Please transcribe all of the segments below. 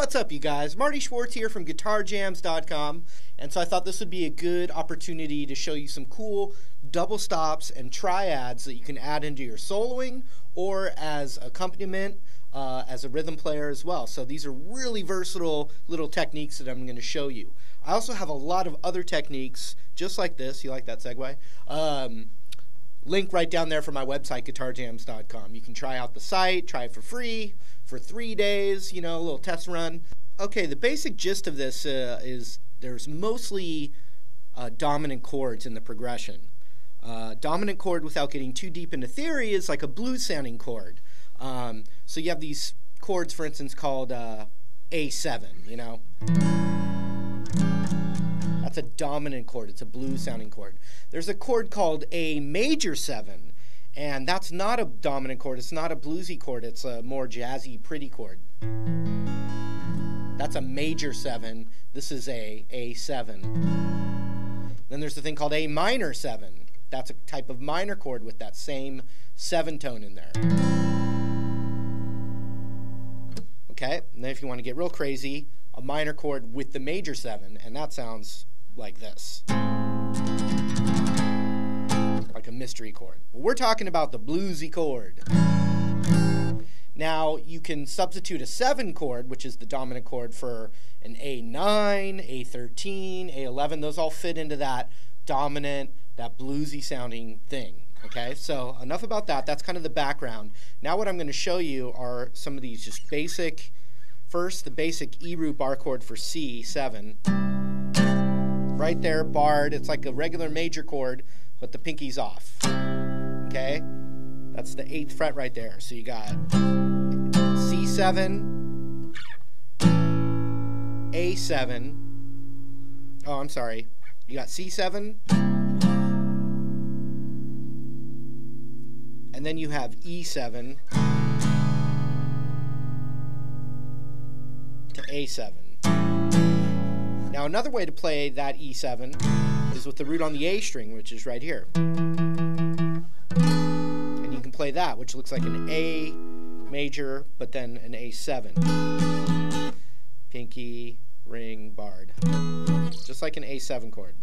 What's up, you guys? Marty Schwartz here from GuitarJams.com, and so I thought this would be a good opportunity to show you some cool double stops and triads that you can add into your soloing or as accompaniment as a rhythm player as well. So these are really versatile little techniques that I'm going to show you. I also have a lot of other techniques just like this. You like that segue? Link right down there for my website, GuitarJams.com. You can try out the site, try it for free for 3 days, you know, a little test run. Okay, the basic gist of this is there's mostly dominant chords in the progression. Dominant chord, without getting too deep into theory, is like a blues sounding chord. So you have these chords, for instance, called A7, you know. That's a dominant chord. It's a blues sounding chord. There's a chord called A major 7, and that's not a dominant chord. It's not a bluesy chord. It's a more jazzy, pretty chord. That's a major 7. This is a A7. Then there's the thing called A minor 7. That's a type of minor chord with that same 7 tone in there. Okay, and then if you want to get real crazy, a minor chord with the major 7, and that sounds like this. Like a mystery chord. But we're talking about the bluesy chord. Now, you can substitute a 7 chord, which is the dominant chord, for an A9, A13, A11. Those all fit into that dominant, that bluesy sounding thing. Okay, so enough about that. That's kind of the background. Now what I'm going to show you are some of these just basic, first the basic E root bar chord for C7. Right there, barred. It's like a regular major chord, but the pinky's off. Okay, that's the 8th fret right there. So you got C7, A7. Oh, I'm sorry. You got C7. And then you have E7 to A7. Now another way to play that E7 is with the root on the A string, which is right here. And you can play that, which looks like an A major, but then an A7. Pinky, ring, barred. Just like an A7 chord.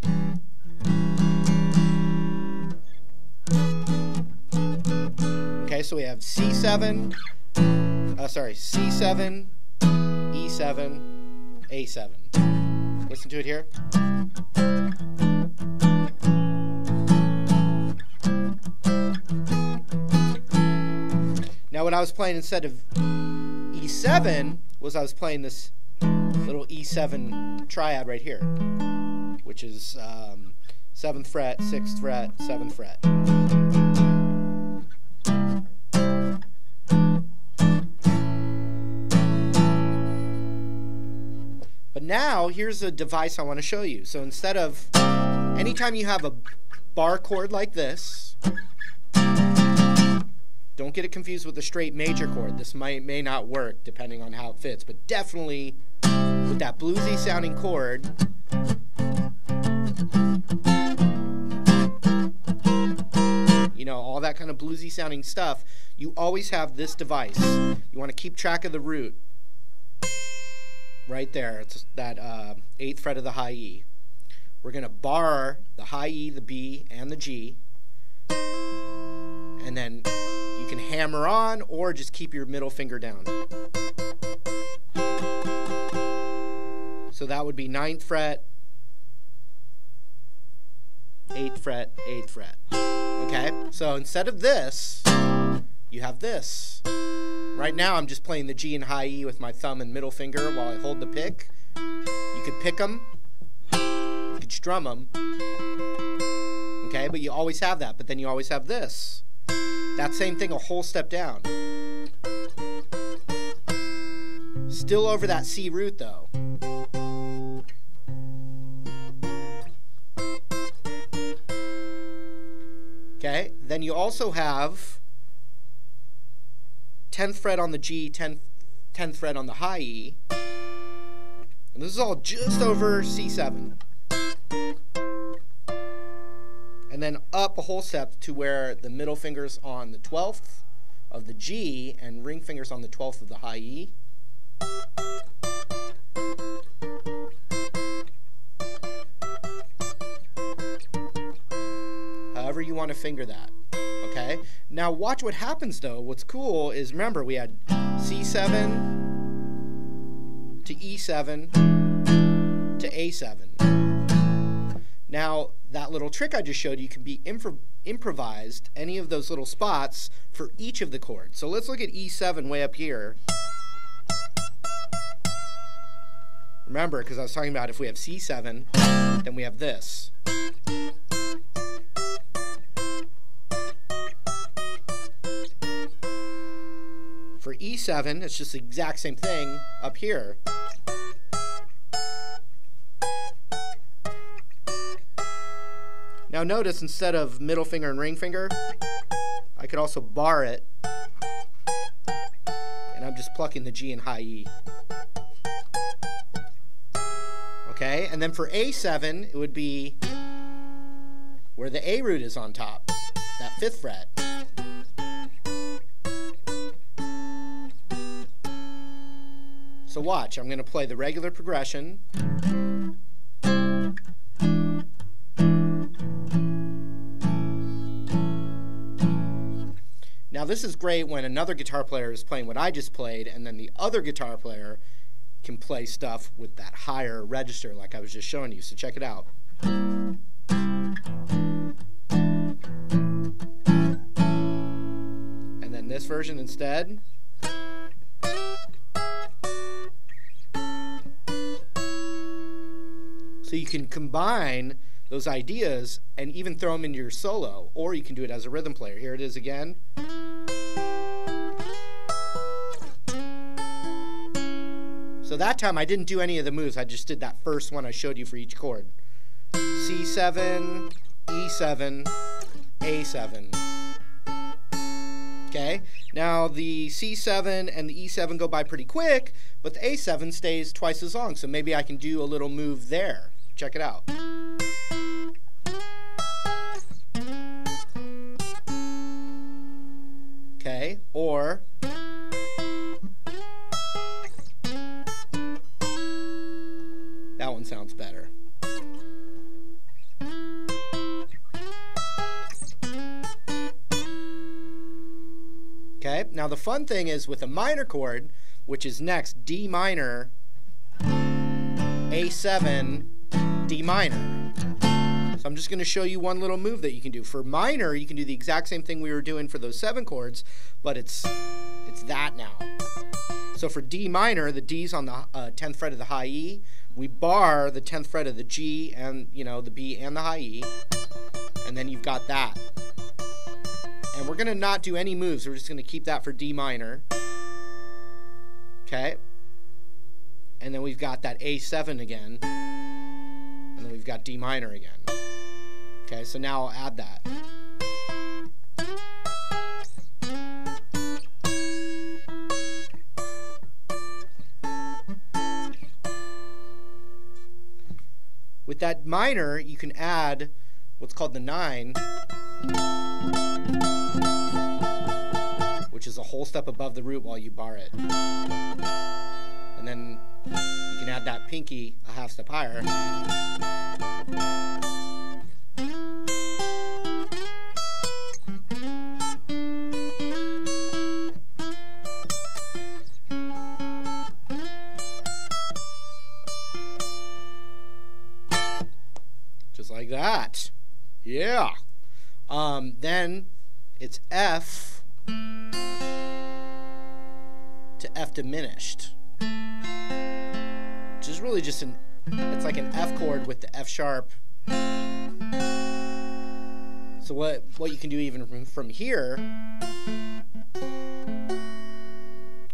Okay, so we have C7, C7, E7, A7. Listen to it here. Now what I was playing instead of E7 was I was playing this little E7 triad right here, which is 7th fret, 6th fret, 7th fret. But now, here's a device I want to show you. So instead of, anytime you have a bar chord like this, don't get it confused with a straight major chord. This may not work depending on how it fits, but definitely with that bluesy sounding chord, you know, all that kind of bluesy sounding stuff, you always have this device. You want to keep track of the root. Right there, it's that 8th fret of the high E. We're going to bar the high E, the B, and the G. And then you can hammer on or just keep your middle finger down. So that would be 9th fret, 8th fret, 8th fret. Okay, so instead of this, you have this. Right now I'm just playing the G and high E with my thumb and middle finger while I hold the pick. You could pick them, you could strum them, okay, but you always have that. But then you always have this. That same thing a whole step down. Still over that C root though. Okay, then you also have 10th fret on the G, 10th fret on the high E. And this is all just over C7. And then up a whole step to where the middle finger's on the 12th of the G and ring fingers on the 12th of the high E. however you want to finger that. Okay? Now watch what happens though. What's cool is, remember, we had C7 to E7 to A7. Now that little trick I just showed you can be improvised, any of those little spots for each of the chords. So let's look at E7 way up here. Remember, because I was talking about if we have C7, then we have this. For E7, it's just the exact same thing up here. Now notice, instead of middle finger and ring finger, I could also bar it, and I'm just plucking the G and high E. Okay, and then for A7, it would be where the A root is on top, that 5th fret. So watch, I'm going to play the regular progression. Now this is great when another guitar player is playing what I just played, and then the other guitar player can play stuff with that higher register like I was just showing you. So check it out. And then this version instead. So you can combine those ideas and even throw them into your solo, or you can do it as a rhythm player. Here it is again. So that time I didn't do any of the moves, I just did that first one I showed you for each chord. C7, E7, A7. Okay, now the C7 and the E7 go by pretty quick, but the A7 stays twice as long, so maybe I can do a little move there. Check it out. Okay, or that one sounds better. Okay, now the fun thing is with a minor chord, which is next, D minor, A7, D minor. So I'm just going to show you one little move that you can do. For minor, you can do the exact same thing we were doing for those 7 chords, but it's that now. So for D minor, the D's on the 10th fret of the high E. We bar the 10th fret of the G and, you know, the B and the high E. And then you've got that. And we're going to not do any moves. We're just going to keep that for D minor. Okay. And then we've got that A7 again. And then we've got D minor again. Okay, so now I'll add that. With that minor, you can add what's called the 9, which is a whole step above the root while you bar it. And then you can add that pinky a half step higher. Just like that. Yeah. Then it's F to F diminished, which is really just it's like an F chord with the F sharp. So what you can do even from here,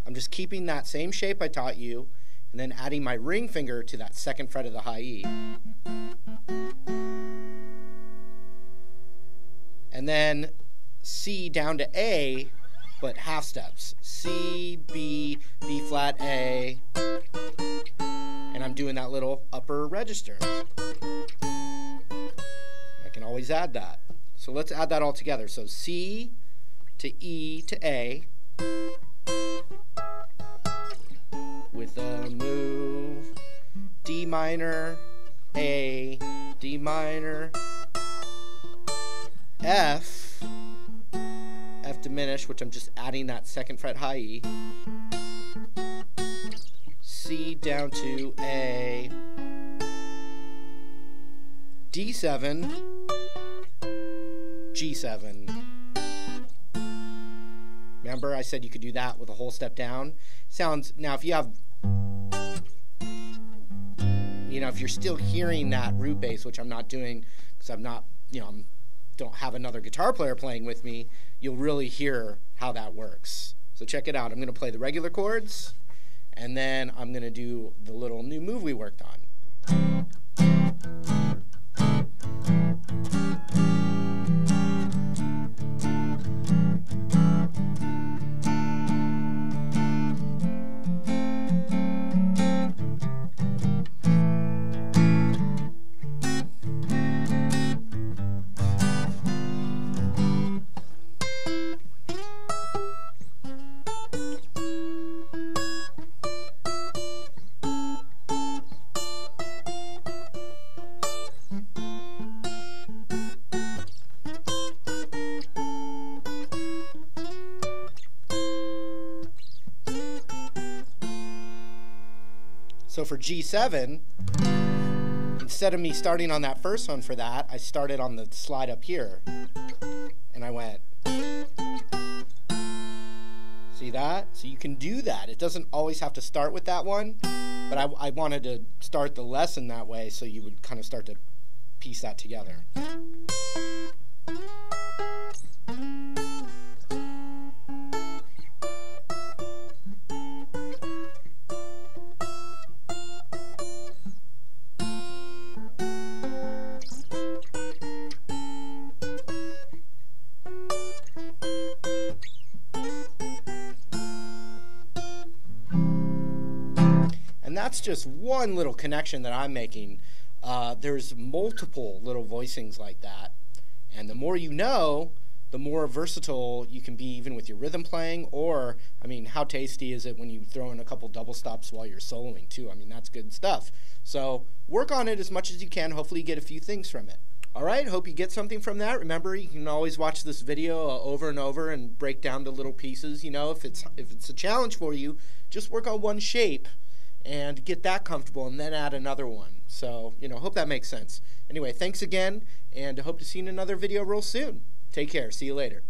I'm just keeping that same shape I taught you, and then adding my ring finger to that 2nd fret of the high E. And then C down to A, but half steps. C, B, B flat, A. And I'm doing that little upper register. I can always add that. So let's add that all together. So C to E to A with a move, D minor, A, D minor, F diminished, which I'm just adding that second fret high E, C down to A, D7, G7. Remember I said you could do that with a whole step down? Sounds, now if you have, you know, if you're still hearing that root bass, which I'm not doing because I'm not, you know, don't have another guitar player playing with me, you'll really hear how that works. So check it out. I'm going to play the regular chords, and then I'm going to do the little new move we worked on. So for G7, instead of me starting on that first one for that, I started on the slide up here. And I went. See that? So you can do that. It doesn't always have to start with that one, but I wanted to start the lesson that way so you would kind of start to piece that together. And that's just one little connection that I'm making. There's multiple little voicings like that. And the more you know, the more versatile you can be even with your rhythm playing. Or, I mean, how tasty is it when you throw in a couple double stops while you're soloing too? I mean, that's good stuff. So work on it as much as you can. Hopefully you get a few things from it. All right, hope you get something from that. Remember, you can always watch this video over and over and break down to little pieces. You know, if it's a challenge for you, just work on one shape and get that comfortable and then add another one. So, you know, hope that makes sense. Anyway, thanks again, and I hope to see you in another video real soon. Take care. See you later.